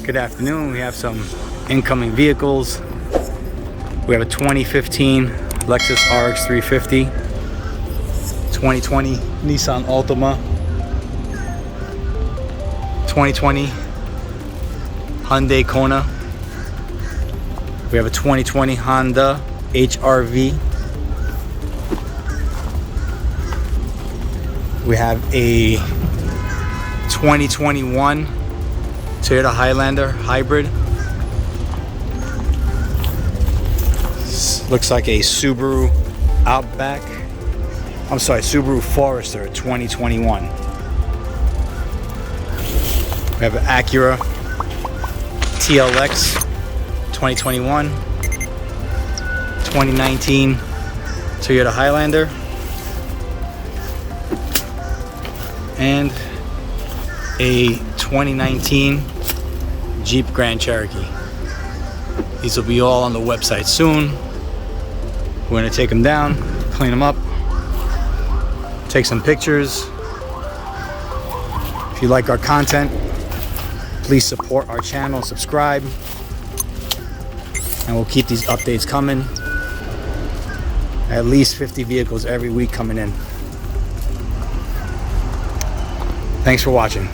Good afternoon. We have some incoming vehicles. We have a 2015 Lexus RX350, 2020 Nissan Altima, 2020 Hyundai Kona. We have a 2020 Honda HR-V. We have a 2021 Toyota Highlander hybrid. This looks like a Subaru Outback. I'm sorry, Subaru Forester 2021. We have an Acura TLX 2021, 2019 Toyota Highlander, and a 2019 Jeep Grand Cherokee. These will be all on the website soon. We're going to take them down, clean them up, take some pictures. If you like our content, please support our channel, subscribe, and we'll keep these updates coming. At least 50 vehicles every week coming in. Thanks for watching.